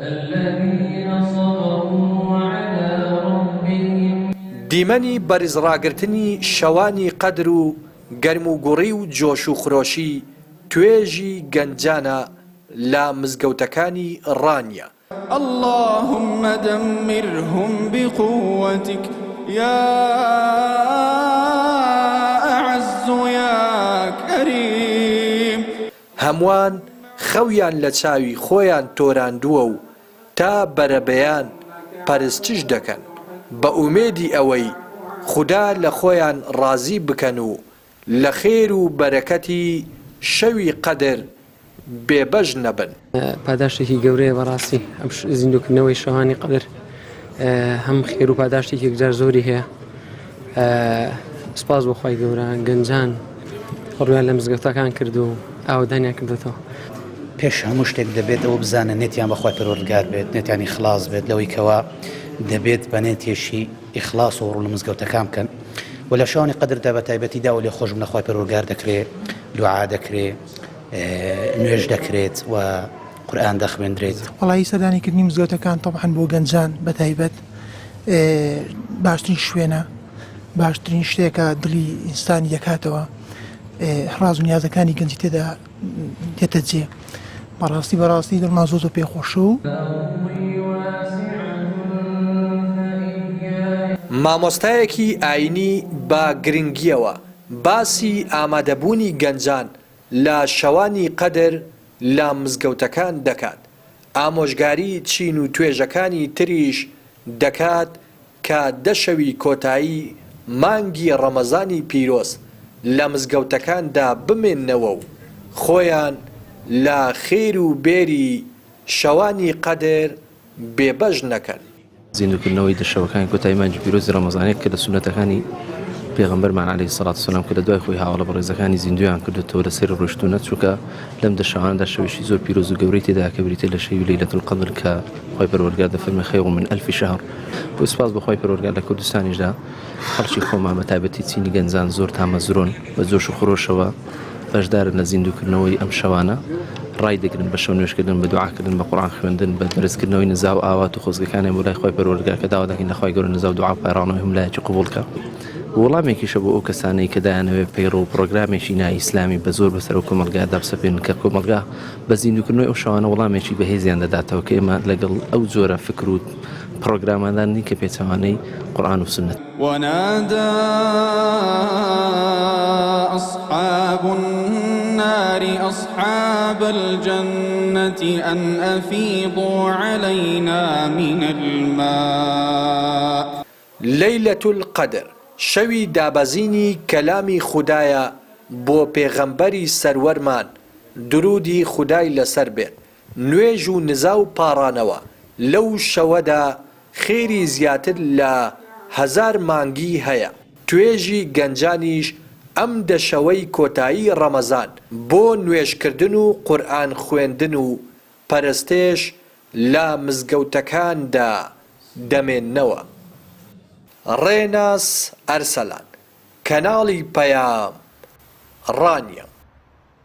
الذين صبروا وعلى ربهم دیمەنی بەرزڕاگرتنی شەوانی قەدر و گەرم و گوڕی و جۆش و خرۆشی توێژی گەنجانە لە مزگەوتەکانی ڕانیە. اللهم دمرهم بقوتك يا أعز يا كريم. هەمووان خەویان لە چاوی خۆیان تۆراندووە و تا بەرەبەیان پەرستش دەکەن بە ئومێدی ئەوەی خوددا لە خۆیان ڕازی بکەن و لە خێر و بەرەکەتی شەوی قەدر بێبەش نەبن. پاداشتێکی گەورەیە بەڕاستی ئەم زیندووکردنەوەی شەوانی قەدر هەم خێر و پاداشتێکی یەکجار زۆری هەیە. سپاس بۆ خی گەورە گەنجان ڕویان لە مزگەوتەکان کرد و ئاودانیان کردێتەوە. پێش هەموو شتێک دەبێت ئەوە بزانە نێتیان بەخوای پەروەردگار بێت، نێتیانی خلاص بێت لەوەی کەوا دەبێت بە نێتێشی ئیخلاص و ڕوو لە مزگەوتەکان بکەن و لە شەوانی قەدردا بە تایبەتیدا و لێ خۆش بن لە خوای پەروەردگار دەکرێت، دوعا دەکرێت، نوێژ دەکرێت و قورئان دەخوێندرێت. وەڵی سەردانیکردنی مزگەوتەکان تەبعەن بۆ گەنجان بە تایبەت باشترین شوێنە، باشترین شتێکە دڵی ئینسانی دەکاتەوە، حراز و نیازەکانی گەنجی تێدا دێتە جێ. بەڕاستی دڵمان زۆر پێخۆشە و مامۆستایەکی ئاینی بە گرنگیەوە باسی ئامادەبوونی گەنجان لە شەوانی قەدر لە مزگەوتەکان دەکات. ئامۆژگاری چین و توێژەکانی تریش دەکات کە دەشەوی کۆتایی مانگی ڕەمەزانی پیرۆز لە مزگەوتەکاندا بمێننەوە و خۆیان لە خێر و بێری شەوانی قەدر بێبەش نەکەن. زیندووکردنەوەی دەشەوەکانی کۆتایی مانگی پیرۆزی ڕەمەزانێت کە لە سونەتەکانی پێغەمبەرمان عەلەیهی سەڵات وسەلام کە لە دوای خۆی هاوڵە بە ڕێزەکانی زیندویان کردوێتەوە لەسەر ڕۆشت و نەچووکە لەم دەشەوانەدا شەویشی زۆر پیرۆز و گەورەی تێدا کە بریتە لە شەوی لەیلەة القەدر کە خۆی پەروەردگار دەفەرمێ خەیڕ من ئەلفی شەهر. بۆ سوپاس بە خۆی پەروەردگار لە کوردستانیشدا خەڵکی خۆمان بە تایبەتی چینی گەنجان زۆر تامەزرۆن بە جۆش و خۆشەوە بەشدارن لە زیندووکردنەوەی ئەم شەوانە، ڕای دەگرن بە شەو نوێژکردن، بە دوعاکردن، بە قورئان خوێندن، بە بەرزکردنەوەی نزا و ئاوات و خۆزگەکانیان بۆ لای خۆی پەروەردگار کە داوا دەکەین لە خۆی گەورە نزا و دوعا و پایڕاونەوەی هەملایەکی قبوڵکە. وەڵامێکیشە بۆ ئەو کەسانەی کە دایانەوێت پەیڕۆ و پرۆگرامێکی نای ئیسلامی بە زۆر بەسەر و کۆمەلگادا بسەپێن کە کۆمەلگا بە زیندووکردنەوەی ئەو شەوانە وەڵامێکی بەهێزیان دەداتەوە کە ئێمە لەگەڵ ئەو جۆرە فکر و پرۆگراماندانی کە پێچەوانەی قورئان و سنت. ونادى أصحاب النار أصحاب الجنة أن أفيضوا علينا من الماء. ليلة القدر شەوی دابەزینی کەلامی خودایە بۆ پێغەمبەری سەروەرمان درودی خودای لەسەر بێت. نوێژ و نزا و پاڕانەوە لەو شەوەدا خێری زیاتر لە 1000 مانگی هەیە. توێژی گەنجانیش ئەم دەشەوەی کۆتایی ڕەمەزان بۆ نوێژکردن و قورئان خوێندن و پەرستێش لە مزگەوتەکاندا دەمێننەوە. ڕێناس ئەرسەلان، کەناڵی پەیام، ڕانیە.